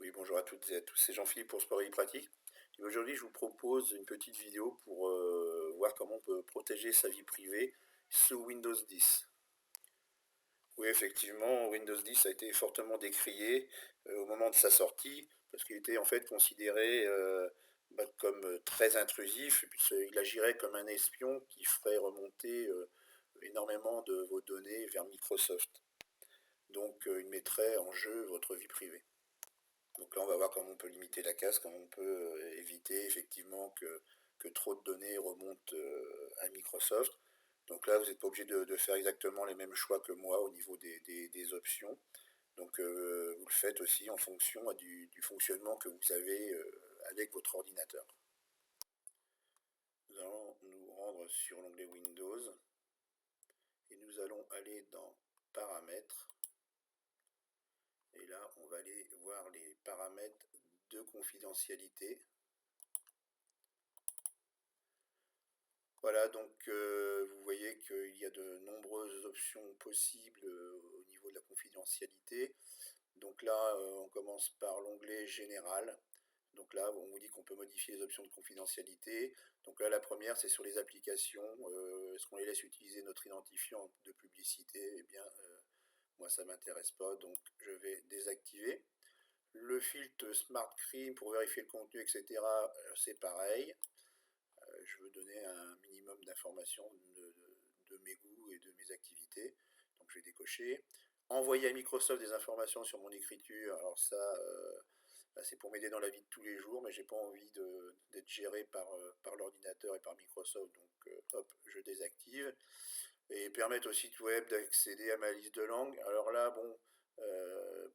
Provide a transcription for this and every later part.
Oui, bonjour à toutes et à tous, c'est Jean-Philippe pour Sport et Pratique. Et aujourd'hui, je vous propose une petite vidéo pour voir comment on peut protéger sa vie privée sous Windows 10. Oui, effectivement, Windows 10 a été fortement décrié au moment de sa sortie, parce qu'il était en fait considéré comme très intrusif, et puis il agirait comme un espion qui ferait remonter énormément de vos données vers Microsoft. Donc, il mettrait en jeu votre vie privée. Donc là, on va voir comment on peut limiter la casse, comment on peut éviter effectivement que trop de données remontent à Microsoft. Donc là, vous n'êtes pas obligé de faire exactement les mêmes choix que moi au niveau des options. Donc vous le faites aussi en fonction du fonctionnement que vous avez avec votre ordinateur. Nous allons nous rendre sur l'onglet Windows et nous allons aller dans Paramètres. Et là, on va aller voir les paramètres de confidentialité. Voilà, donc vous voyez qu'il y a de nombreuses options possibles au niveau de la confidentialité. Donc là, on commence par l'onglet Général. Donc là, on vous dit qu'on peut modifier les options de confidentialité. Donc là, la première, c'est sur les applications. Est-ce qu'on les laisse utiliser notre identifiant de publicité? Eh bien, moi, ça ne m'intéresse pas, donc je vais désactiver. Le filtre Smart Cream pour vérifier le contenu, etc., c'est pareil. Je veux donner un minimum d'informations de mes goûts et de mes activités. Donc je vais décocher. Envoyer à Microsoft des informations sur mon écriture. Alors ça, c'est pour m'aider dans la vie de tous les jours, mais j'ai pas envie d'être géré par l'ordinateur et par Microsoft. Donc hop, je désactive. Et permettre au site web d'accéder à ma liste de langues. Alors là, bon,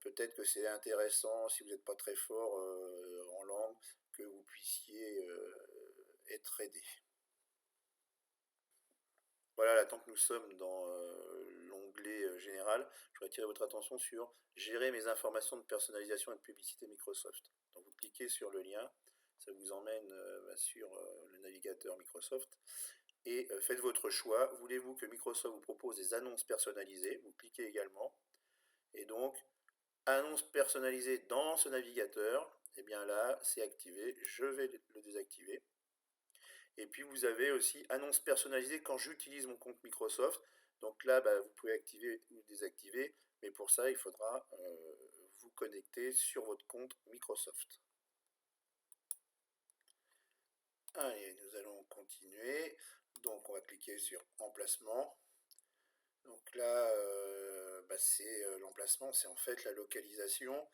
peut-être que c'est intéressant si vous n'êtes pas très fort en langue, que vous puissiez être aidé. Voilà, là, tant que nous sommes dans l'onglet général, je voudrais attirer votre attention sur gérer mes informations de personnalisation et de publicité Microsoft. Donc vous cliquez sur le lien, ça vous emmène sur le navigateur Microsoft et faites votre choix. Voulez-vous que Microsoft vous propose des annonces personnalisées? Vous cliquez également et donc annonces personnalisées dans ce navigateur, et bien là c'est activé, je vais le désactiver. Et puis vous avez aussi annonces personnalisées quand j'utilise mon compte Microsoft. Donc là, vous pouvez activer ou désactiver, mais pour ça, il faudra vous connecter sur votre compte Microsoft. Allez, nous allons continuer. Donc on va cliquer sur Emplacement. Donc là, c'est l'emplacement, c'est en fait la localisation.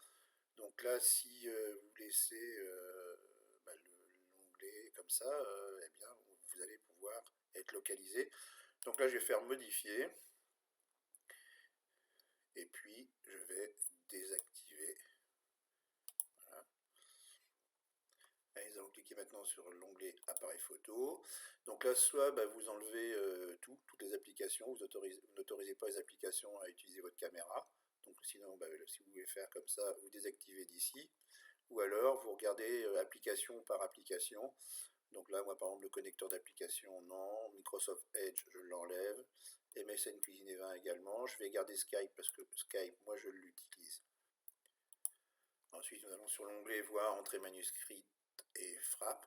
Donc là, si vous laissez l'onglet comme ça, eh bien, vous allez pouvoir être localisé. Donc là, je vais faire modifier. Et puis, je vais désactiver. Voilà. Allez, nous allons cliquer maintenant sur l'onglet appareil photo. Donc là, soit vous enlevez toutes les applications, vous n'autorisez pas les applications à utiliser votre caméra. Donc sinon, si vous voulez faire comme ça, vous désactivez d'ici. Ou alors, vous regardez application par application. Donc là, moi, par exemple, le connecteur d'application, non. Microsoft Edge, je l'enlève. MSN Cuisine et Vin également. Je vais garder Skype parce que Skype, moi, je l'utilise. Ensuite, nous allons sur l'onglet Voir, Entrée manuscrite et Frappe.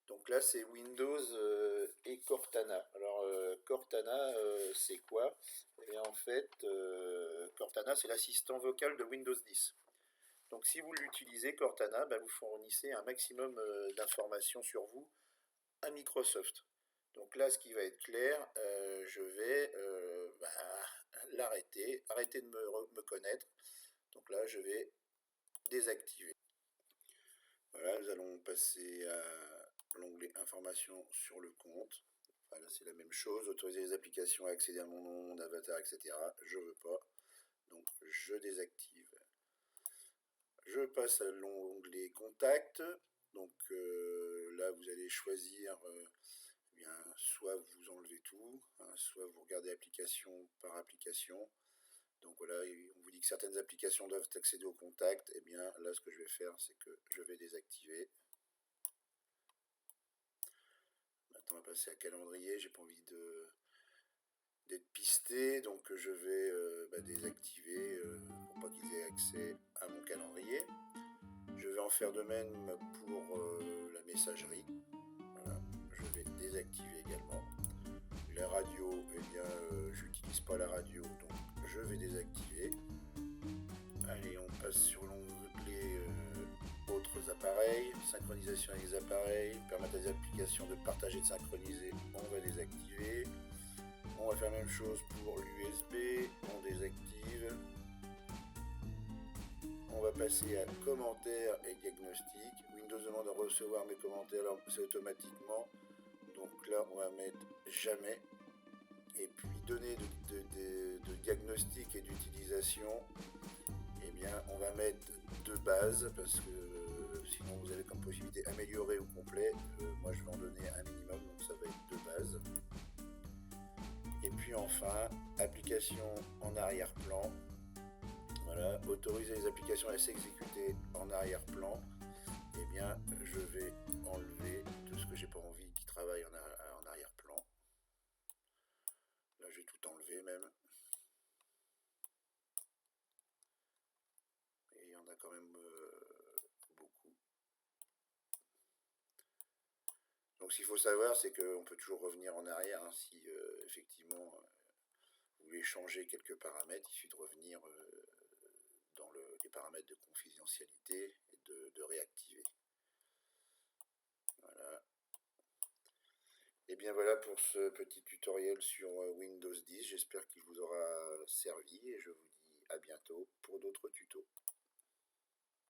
Donc là, c'est Windows et Cortana. Alors, Cortana, c'est quoi? Eh bien, en fait, Cortana, c'est l'assistant vocal de Windows 10. Donc, si vous l'utilisez, Cortana, vous fournissez un maximum d'informations sur vous à Microsoft. Donc là, ce qui va être clair, je vais l'arrêter, arrêter de me connaître. Donc là, je vais désactiver. Voilà, nous allons passer à l'onglet Informations sur le compte. Voilà, c'est la même chose, autoriser les applications à accéder à mon nom, mon avatar, etc. Je ne veux pas, donc je désactive. Je passe à l'onglet Contact. Donc là, vous allez choisir, soit vous enlevez tout, soit vous regardez application par application. Donc voilà, on vous dit que certaines applications doivent accéder au contact. Et bien là, ce que je vais faire, c'est que je vais désactiver. Maintenant, on va passer à calendrier. J'ai pas envie d'être pisté, donc je vais désactiver pour pas qu'ils aient accès à mon calendrier. faire de même pour la messagerie. Voilà, je vais désactiver également. La radio, eh bien, j'utilise pas la radio, donc je vais désactiver. Allez, on passe sur l'onglet autres appareils, synchronisation avec les appareils, permettre à des applications de partager et de synchroniser, on va désactiver. On va faire la même chose pour l'USB, on désactive. On va passer à commentaires et diagnostic. Windows demande de recevoir mes commentaires, alors c'est automatiquement. Donc là, on va mettre jamais. Et puis données de diagnostic et d'utilisation, eh bien, on va mettre de base parce que sinon vous avez comme possibilité améliorer ou complet. Moi, je vais en donner un minimum, donc ça va être de base. Et puis enfin, application en arrière-plan. Voilà, autoriser les applications à s'exécuter en arrière-plan. Eh bien, je vais enlever tout ce que j'ai pas envie qui travaille en arrière-plan. Là, j'ai tout enlevé même. Et il y en a quand même beaucoup. Donc, ce qu'il faut savoir, c'est qu'on peut toujours revenir en arrière hein, si effectivement vous voulez changer quelques paramètres. Il suffit de revenir dans les paramètres de confidentialité et de réactiver. Voilà. Et bien voilà pour ce petit tutoriel sur Windows 10. J'espère qu'il vous aura servi et je vous dis à bientôt pour d'autres tutos.